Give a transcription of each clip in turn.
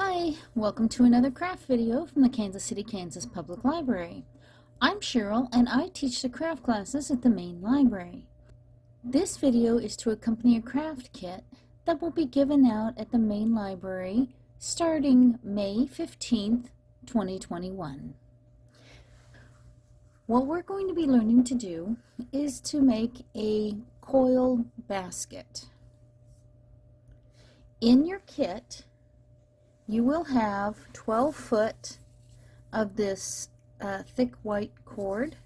Hi, welcome to another craft video from the Kansas City, Kansas Public Library. I'm Cheryl and I teach the craft classes at the main library. This video is to accompany a craft kit that will be given out at the main library starting May 15th, 2021. What we're going to be learning to do is to make a coiled basket. In your kit, you will have 12 foot of this thick white cord.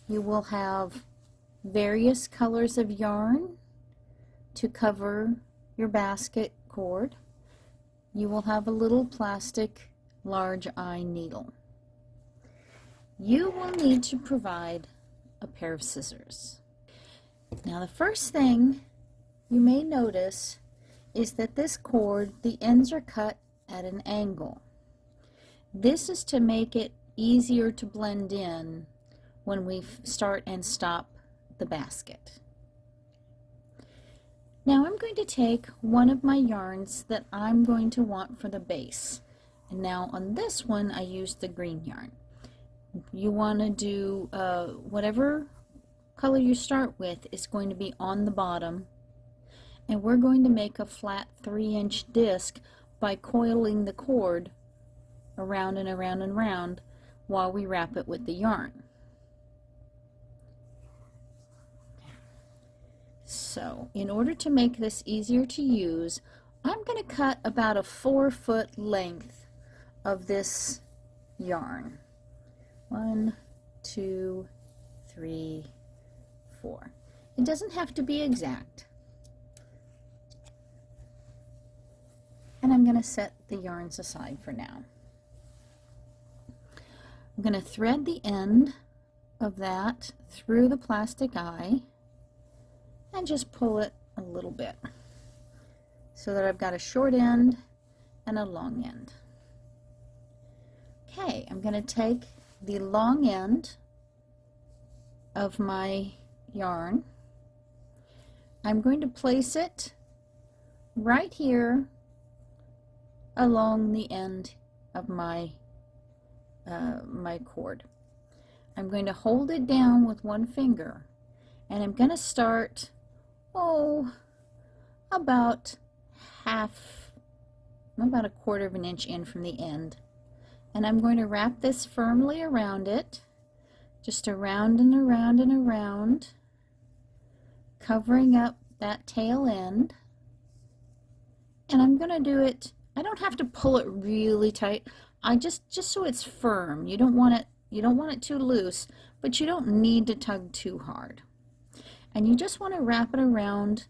You will have various colors of yarn to cover your basket cord. You will have a little plastic large eye needle. You will need to provide a pair of scissors. Now the first thing you may notice is that this cord, the ends are cut at an angle. This is to make it easier to blend in when we start and stop the basket. Now I'm going to take one of my yarns that I'm going to want for the base. And now on this one I used the green yarn. You want to do whatever color you start with is going to be on the bottom. And we're going to make a flat 3-inch disc by coiling the cord around and around and around while we wrap it with the yarn. So in order to make this easier to use, I'm going to cut about a 4-foot length of this yarn. 1, 2, 3, 4. It doesn't have to be exact. And I'm going to set the yarns aside for now. I'm going to thread the end of that through the plastic eye and just pull it a little bit so that I've got a short end and a long end. Okay, I'm going to take the long end of my yarn. I'm going to place it right here along the end of my my cord. I'm going to hold it down with one finger and I'm going to start about a 1/4 of an inch in from the end, and I'm going to wrap this firmly around it, just around and around and around, covering up that tail end. And I'm going to do it, I don't have to pull it really tight. I just so it's firm. You don't want it too loose, but you don't need to tug too hard. And you just want to wrap it around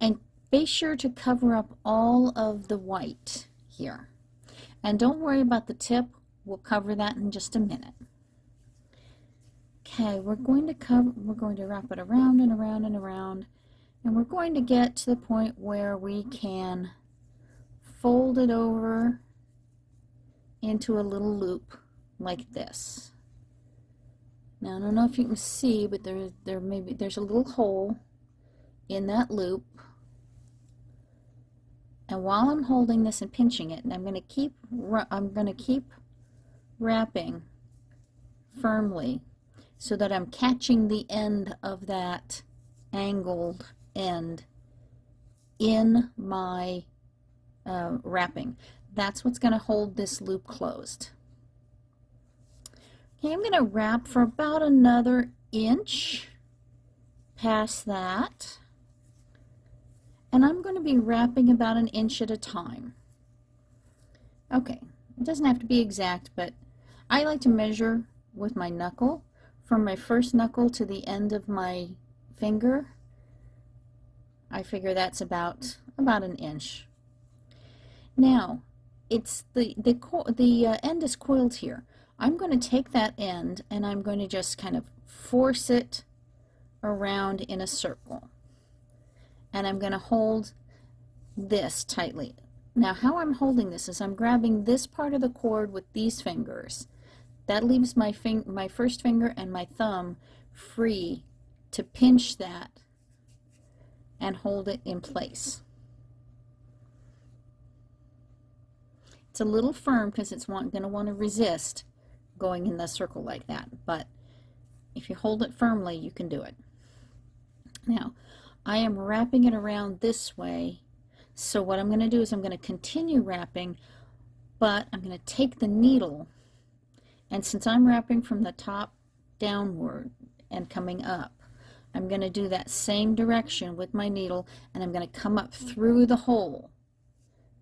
and be sure to cover up all of the white here. And don't worry about the tip. We'll cover that in just a minute. Okay, we're going to wrap it around and around and around, and we're going to get to the point where we can fold it over into a little loop like this. Now I don't know if you can see, but there's a little hole in that loop. And while I'm holding this and pinching it, and I'm going to keep wrapping firmly so that I'm catching the end of that angled end in my wrapping. That's what's going to hold this loop closed. Okay, I'm going to wrap for about another inch past that, and I'm going to be wrapping about an inch at a time. Okay, it doesn't have to be exact, but I like to measure with my knuckle from my first knuckle to the end of my finger. I figure that's about an inch. Now, it's the end is coiled here. I'm going to take that end and I'm going to just kind of force it around in a circle. And I'm going to hold this tightly. Now, how I'm holding this is I'm grabbing this part of the cord with these fingers. That leaves my first finger and my thumb free to pinch that and hold it in place. It's a little firm because it's going to want to resist going in the circle like that, but if you hold it firmly, you can do it. Now, I am wrapping it around this way, so what I'm going to do is I'm going to continue wrapping, but I'm going to take the needle, and since I'm wrapping from the top downward and coming up, I'm going to do that same direction with my needle, and I'm going to come up through the hole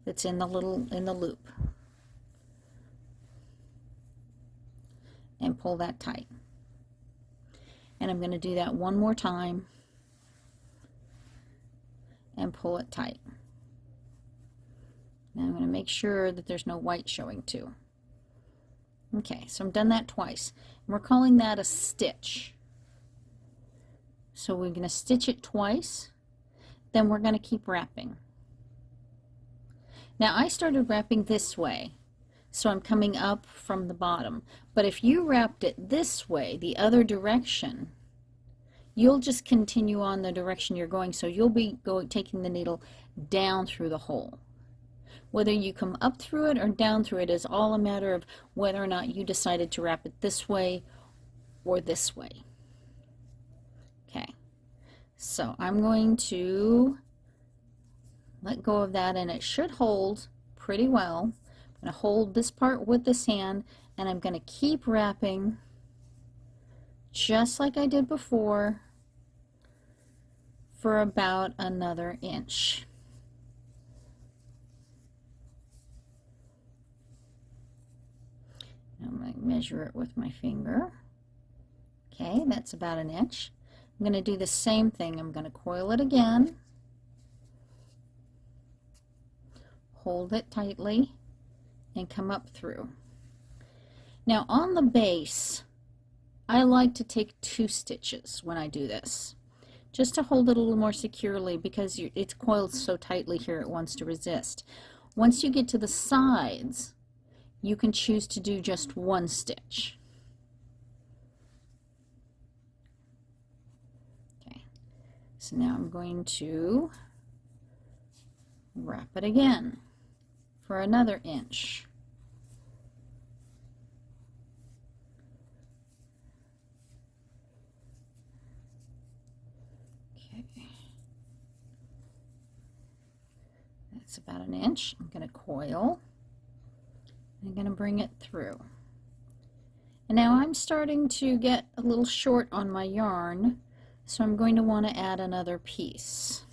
that's in the loop and pull that tight. And I'm going to do that one more time and pull it tight. Now I'm going to make sure that there's no white showing too. Okay, so I've done that twice. And we're calling that a stitch. So we're going to stitch it twice, then we're going to keep wrapping. Now I started wrapping this way, so I'm coming up from the bottom. But if you wrapped it this way, the other direction, you'll just continue on the direction you're going, so you'll be taking the needle down through the hole. Whether you come up through it or down through it is all a matter of whether or not you decided to wrap it this way or this way. Okay, so I'm going to let go of that, and it should hold pretty well. I'm going to hold this part with this hand, and I'm going to keep wrapping just like I did before for about another inch. I'm going to measure it with my finger. Okay, that's about an inch. I'm going to do the same thing. I'm going to coil it again, hold it tightly, and come up through. Now on the base, I like to take 2 stitches when I do this, just to hold it a little more securely, because it's coiled so tightly here it wants to resist. Once you get to the sides, you can choose to do just 1 stitch. Okay, so now I'm going to wrap it again for another inch. Okay, that's about an inch. I'm going to coil. I'm going to bring it through. And now I'm starting to get a little short on my yarn, so I'm going to want to add another piece.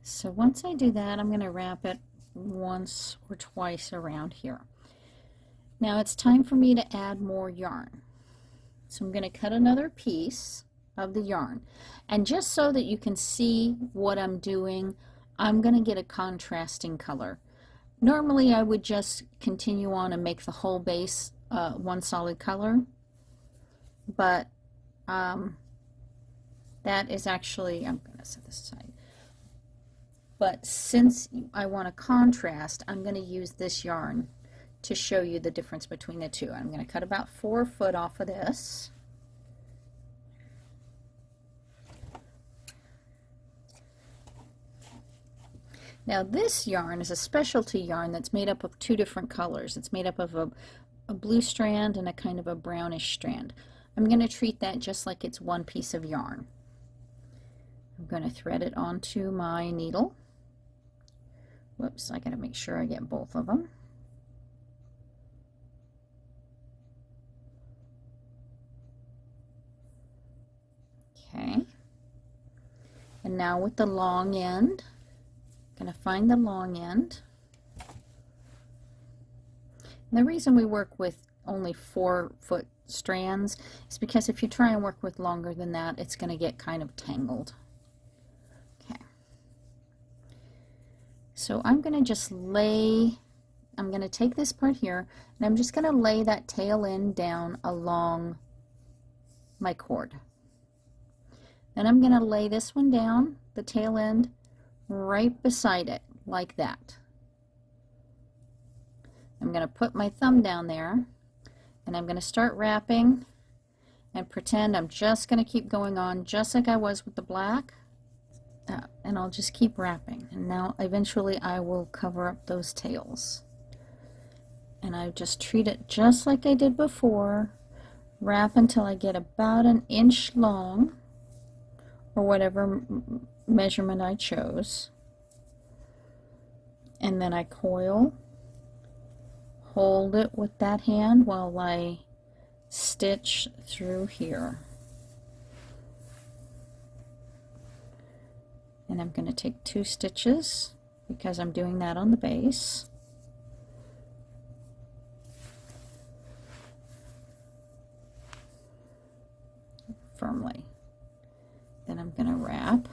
So once I do that, I'm going to wrap it once or twice around here. Now it's time for me to add more yarn. So I'm going to cut another piece of the yarn, and just so that you can see what I'm doing, I'm going to get a contrasting color. Normally I would just continue on and make the whole base one solid color, but that is actually, I'm going to set this aside, but since I want a contrast, I'm going to use this yarn to show you the difference between the two. I'm going to cut about 4 foot off of this. Now this yarn is a specialty yarn that's made up of 2 different colors. It's made up of a blue strand and a kind of a brownish strand. I'm going to treat that just like it's one piece of yarn. I'm going to thread it onto my needle. Whoops, I got to make sure I get both of them. Okay, and now with the long end, I'm going to find the long end. And the reason we work with only 4 foot strands is because if you try and work with longer than that, it's going to get kind of tangled. Okay, so I'm going to just lay, I'm going to take this part here, and I'm just going to lay that tail end down along my cord. Then I'm going to lay this one down, the tail end, right beside it, like that. I'm going to put my thumb down there, And I'm going to start wrapping and pretend I'm just going to keep going on just like I was with the black. And I'll just keep wrapping. And now eventually I will cover up those tails. And I just treat it just like I did before. Wrap until I get about an inch long, or whatever measurement I chose. And then I coil, hold it with that hand while I stitch through here. And I'm going to take 2 stitches because I'm doing that on the base. Firmly. Then I'm going to wrap.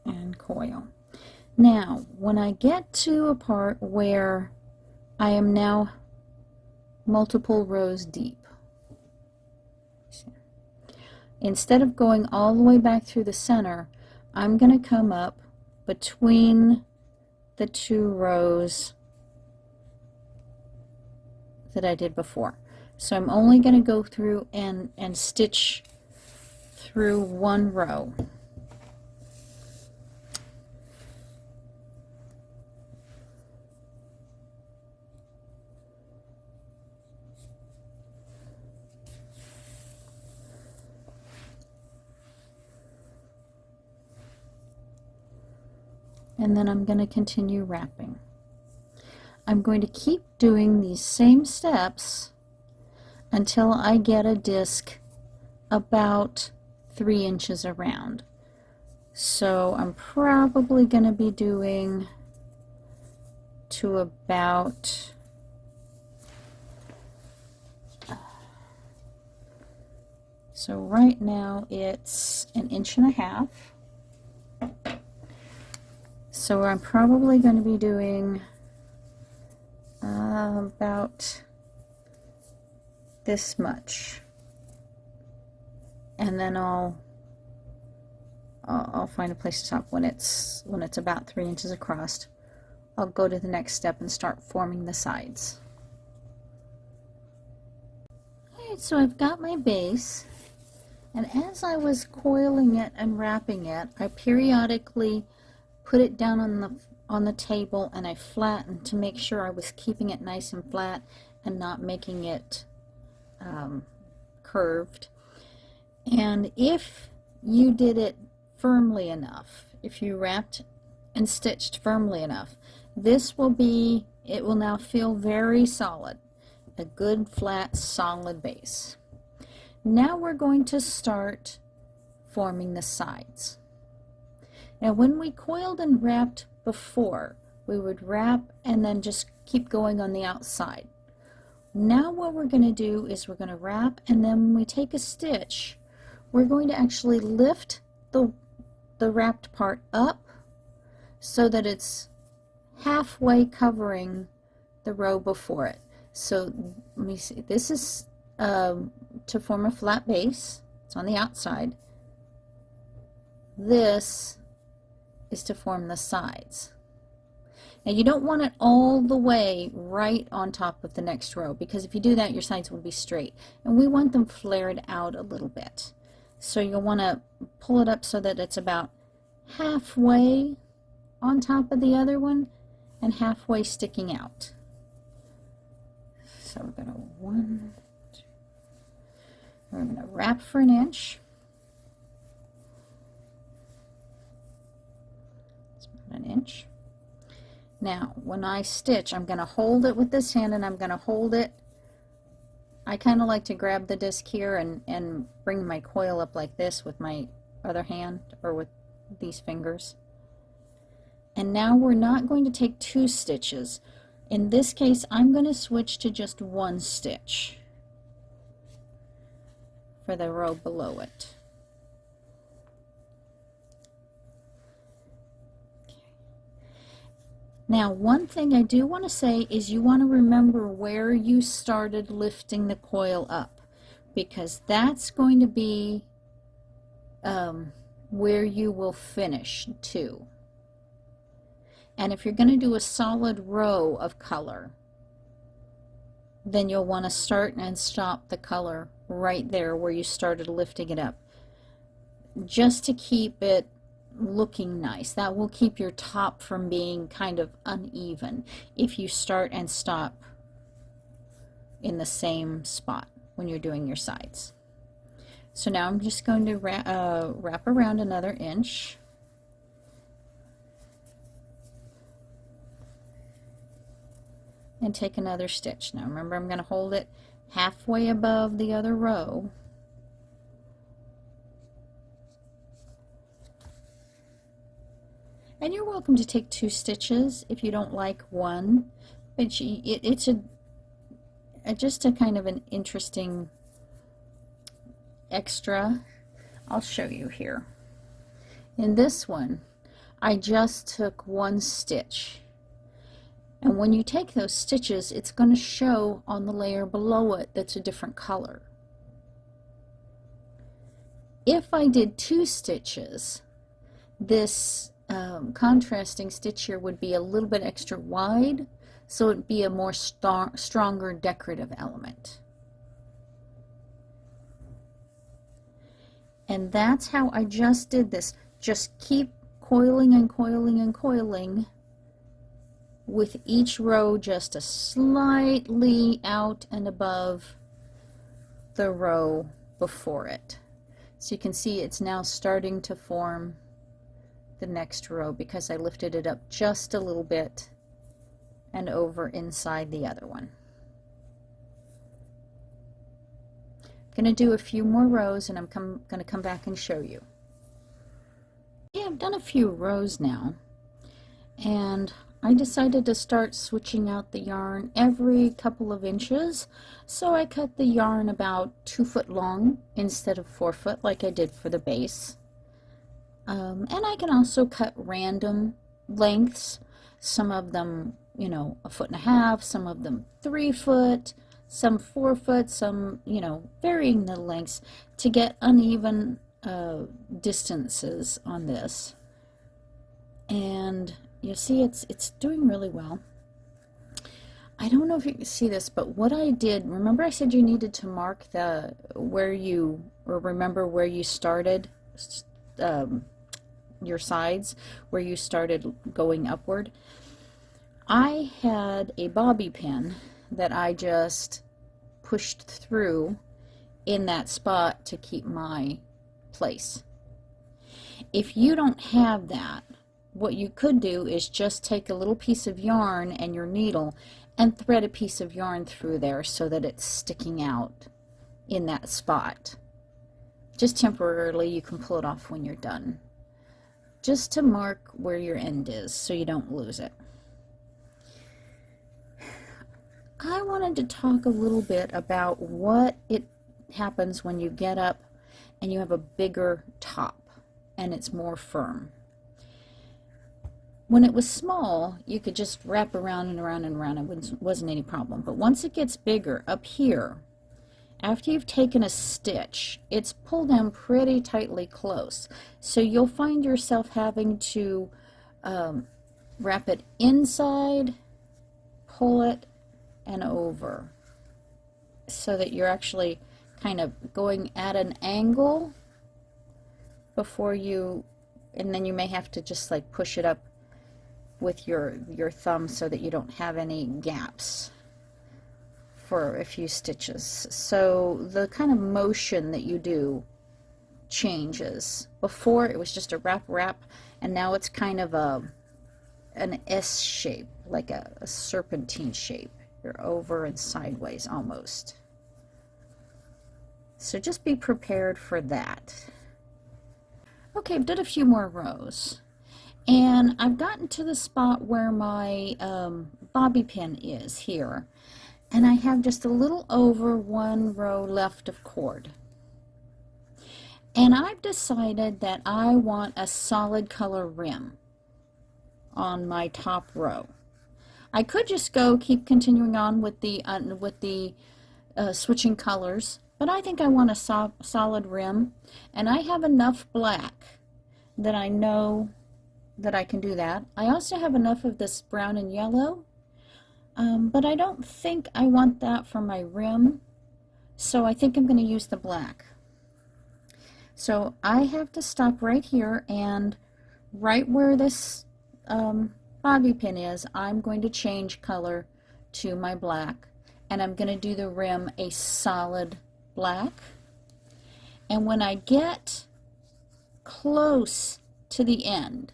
And coil. Now, when I get to a part where I am now multiple rows deep, instead of going all the way back through the center, I'm going to come up between the 2 rows that I did before. So I'm only going to go through and stitch through 1 row. And then I'm going to continue wrapping. I'm going to keep doing these same steps until I get a disc about 3 inches around. So I'm probably going to be doing to about so right now it's 1.5 inches. So I'm probably going to be doing about this much, and then I'll find a place to stop when it's about 3 inches across. I'll go to the next step and start forming the sides. Alright, so I've got my base, and as I was coiling it and wrapping it, I periodically put it down on the table and I flattened to make sure I was keeping it nice and flat and not making it curved. And if you did it firmly enough, if you wrapped and stitched firmly enough, it will now feel very solid, a good flat solid base. Now we're going to start forming the sides. Now when we coiled and wrapped before, we would wrap and then just keep going on the outside. Now what we're going to do is we're going to wrap, and then when we take a stitch, we're going to actually lift the wrapped part up so that it's halfway covering the row before it. So let me see, this is to form a flat base. It's on the outside. This is to form the sides. Now you don't want it all the way right on top of the next row, because if you do that your sides will be straight, and we want them flared out a little bit. So you'll want to pull it up so that it's about halfway on top of the other one and halfway sticking out. So we're going to wrap for 1 inch. 1 inch. Now when I stitch, I'm going to hold it with this hand, and I'm going to hold it. I kind of like to grab the disc here and bring my coil up like this with my other hand, or with these fingers. And now we're not going to take 2 stitches. In this case, I'm going to switch to just 1 stitch for the row below it. Now, one thing I do want to say is you want to remember where you started lifting the coil up. because that's going to be where you will finish too. And if you're going to do a solid row of color, then you'll want to start and stop the color right there where you started lifting it up, just to keep it looking nice. That will keep your top from being kind of uneven if you start and stop in the same spot when you're doing your sides. So now I'm just going to wrap around another inch. And take another stitch. Now remember, I'm going to hold it halfway above the other row. And you're welcome to take 2 stitches if you don't like one, but it's just a kind of an interesting extra. I'll show you here. In this one, I just took 1 stitch. And when you take those stitches, it's going to show on the layer below it that's a different color. If I did 2 stitches, this contrasting stitch here would be a little bit extra wide, so it'd be a more stronger decorative element. And that's how I just did this. Just keep coiling and coiling and coiling, with each row just a slightly out and above the row before it. So you can see it's now starting to form the next row because I lifted it up just a little bit and over inside the other one. I'm going to do a few more rows and I'm going to come back and show you. Yeah, I've done a few rows now, and I decided to start switching out the yarn every couple of inches, so I cut the yarn about 2 foot long instead of 4 foot like I did for the base. And I can also cut random lengths, some of them, you know, 1.5 feet, some of them 3 foot, some 4 foot, some, you know, varying the lengths to get uneven distances on this. And you see it's doing really well. I don't know if you can see this, but what I did, remember I said you needed to mark remember where you started your sides, where you started going upward. I had a bobby pin that I just pushed through in that spot to keep my place. If you don't have that, what you could do is just take a little piece of yarn and your needle and thread a piece of yarn through there so that it's sticking out in that spot. Just temporarily, you can pull it off when you're done. Just to mark where your end is so you don't lose it. I wanted to talk a little bit about what it happens when you get up and you have a bigger top and it's more firm. When it was small, you could just wrap around and around and around. It wasn't any problem. But once it gets bigger, up here, after you've taken a stitch, it's pulled down pretty tightly close. So you'll find yourself having to wrap it inside, pull it, and over, so that you're actually kind of going at an angle before you, and then you may have to just like push it up with your thumb so that you don't have any gaps for a few stitches. So the kind of motion that you do changes. Before it was just a wrap, and now it's kind of an S shape, like a serpentine shape. You're over and sideways almost. So just be prepared for that. Okay, I've done a few more rows, and I've gotten to the spot where my bobby pin is here, and I have just a little over 1 row left of cord. And I've decided that I want a solid color rim on my top row. I could just keep continuing on with the switching colors but I think I want a solid rim, and I have enough black that I know that I can do that. I also have enough of this brown and yellow, but I don't think I want that for my rim, so I think I'm going to use the black. So I have to stop right here, and right where this bobby pin is, I'm going to change color to my black, and I'm going to do the rim a solid black. And when I get close to the end,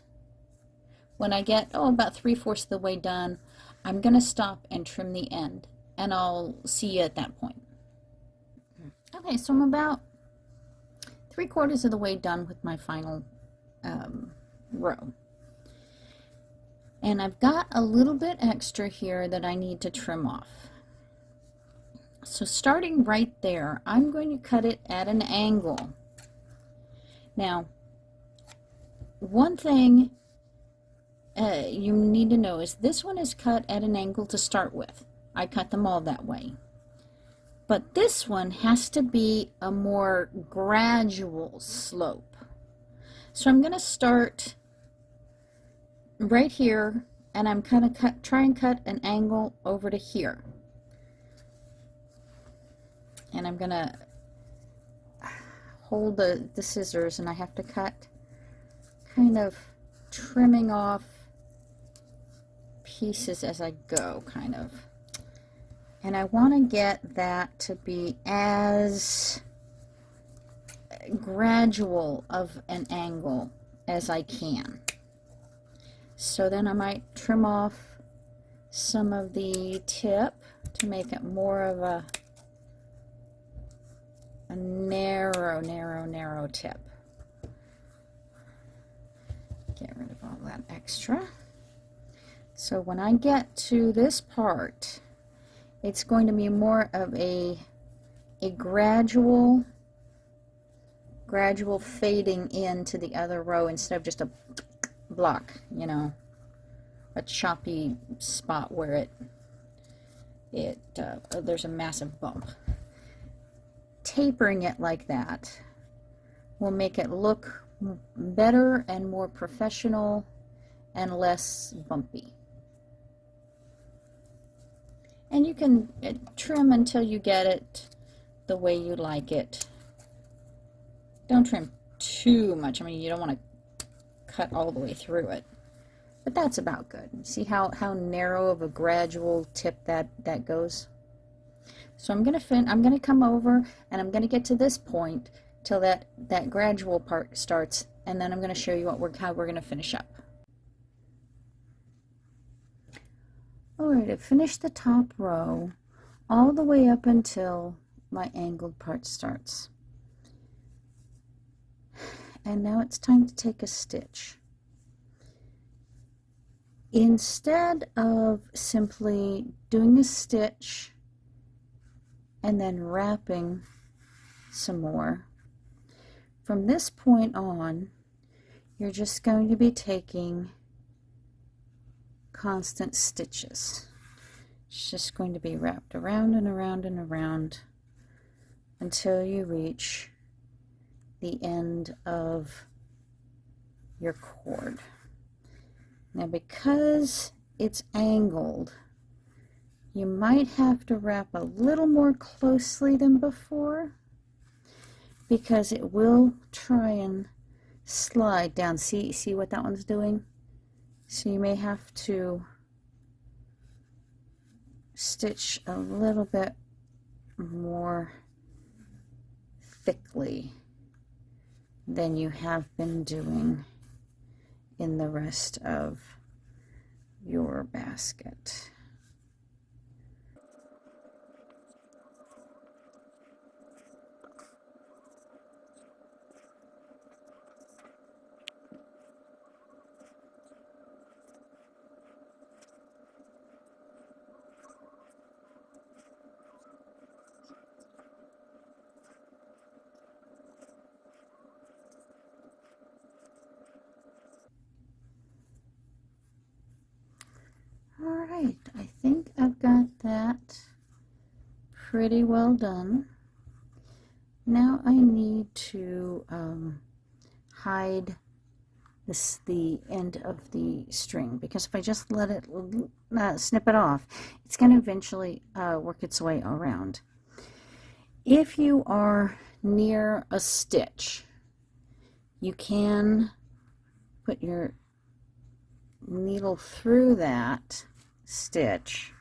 when I get about 3/4 of the way done, I'm going to stop and trim the end, and I'll see you at that point. Okay, so I'm about 3/4 of the way done with my final row. And I've got a little bit extra here that I need to trim off. So starting right there, I'm going to cut it at an angle. Now, one thing you need to know is this one is cut at an angle to start with. I cut them all that way. But this one has to be a more gradual slope. So I'm going to start right here, and I'm kind of try and cut an angle over to here. And I'm going to hold the scissors, and I have to cut, kind of trimming off pieces as I go, kind of. And I want to get that to be as gradual of an angle as I can. So then I might trim off some of the tip to make it more of a narrow tip. Get rid of all that extra. So when I get to this part, it's going to be more of a gradual fading into the other row instead of just a block, you know, a choppy spot where there's a massive bump. Tapering it like that will make it look better and more professional and less bumpy. And you can trim until you get it the way you like it. Don't trim too much. I mean, you don't want to cut all the way through it, but that's about good. See how narrow of a gradual tip that goes? So I'm gonna come over, and I'm gonna get to this point till that gradual part starts, and then I'm gonna show you how we're gonna finish up. Alright, I finished the top row all the way up until my angled part starts. And now it's time to take a stitch. Instead of simply doing a stitch and then wrapping some more, from this point on, you're just going to be taking constant stitches. It's just going to be wrapped around and around and around until you reach the end of your cord. Now, because it's angled, you might have to wrap a little more closely than before, because it will try and slide down. See what that one's doing? So you may have to stitch a little bit more thickly than you have been doing in the rest of your basket. Alright, I think I've got that pretty well done. Now I need to hide the end of the string, because if I just let it snip it off, it's going to eventually work its way around. If you are near a stitch, you can put your needle through that stitch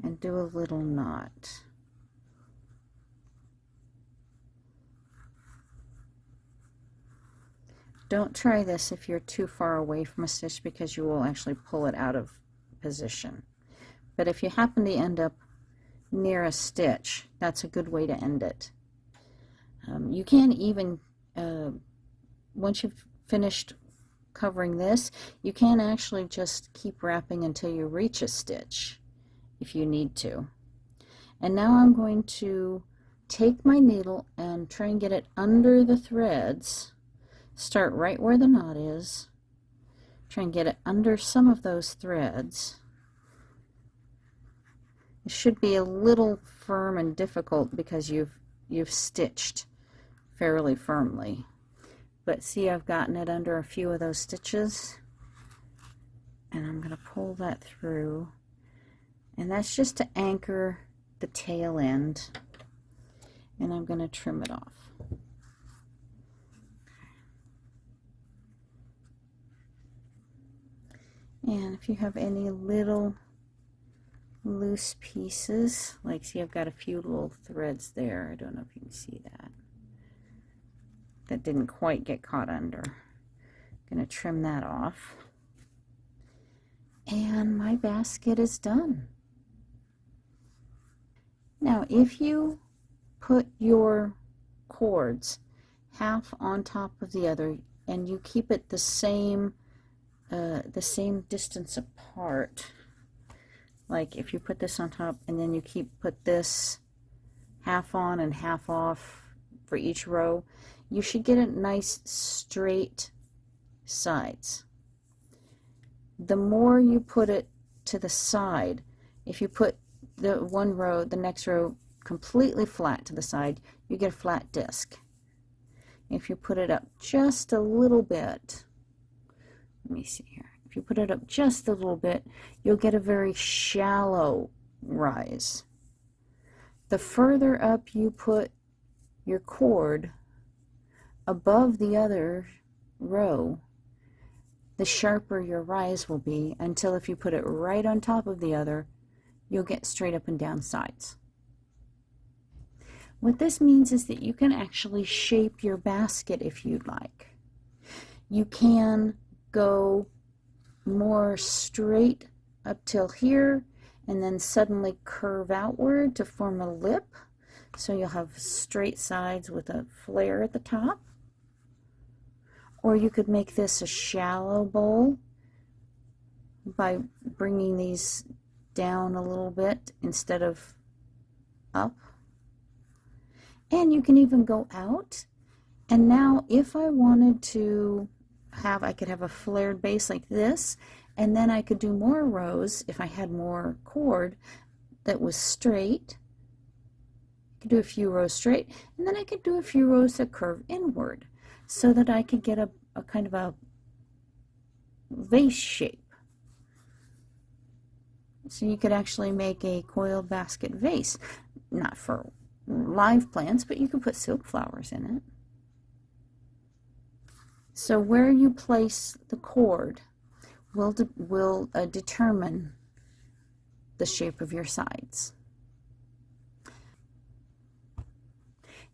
and do a little knot. Don't try this if you're too far away from a stitch, because you will actually pull it out of position. But if you happen to end up near a stitch, that's a good way to end it. You can even, once you've finished covering this, you can actually just keep wrapping until you reach a stitch if you need to. And now I'm going to take my needle and try and get it under the threads. Start right where the knot is. Try and get it under some of those threads. It should be a little firm and difficult because you've stitched fairly firmly. But see, I've gotten it under a few of those stitches, and I'm going to pull that through, and that's just to anchor the tail end, and I'm going to trim it off. And if you have any little loose pieces, like see, I've got a few little threads there. I don't know if you can see that. That didn't quite get caught under. I'm going to trim that off. And my basket is done. Now, if you put your cords half on top of the other, and you keep it the same distance apart, like if you put this on top and then you put this half on and half off for each row, you should get a nice straight sides. The more you put it to the side, if you put the next row completely flat to the side, you get a flat disc. If you put it up just a little bit, let me see here. If you put it up just a little bit, you'll get a very shallow rise. The further up you put your cord above the other row, the sharper your rise will be, until if you put it right on top of the other, you'll get straight up and down sides. What this means is that you can actually shape your basket if you'd like. You can go more straight up till here and then suddenly curve outward to form a lip, so you'll have straight sides with a flare at the top. Or you could make this a shallow bowl by bringing these down a little bit instead of up. And you can even go out, and now if I wanted to I could have a flared base like this, and then I could do more rows if I had more cord that was straight. I could do a few rows straight, and then I could do a few rows that curve inward, so that I could get a kind of a vase shape. So you could actually make a coiled basket vase, not for live plants, but you could put silk flowers in it. So where you place the cord will determine the shape of your sides.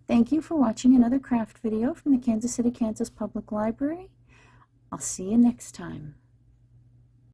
Thank you for watching another craft video from the Kansas City, Kansas Public Library. I'll see you next time.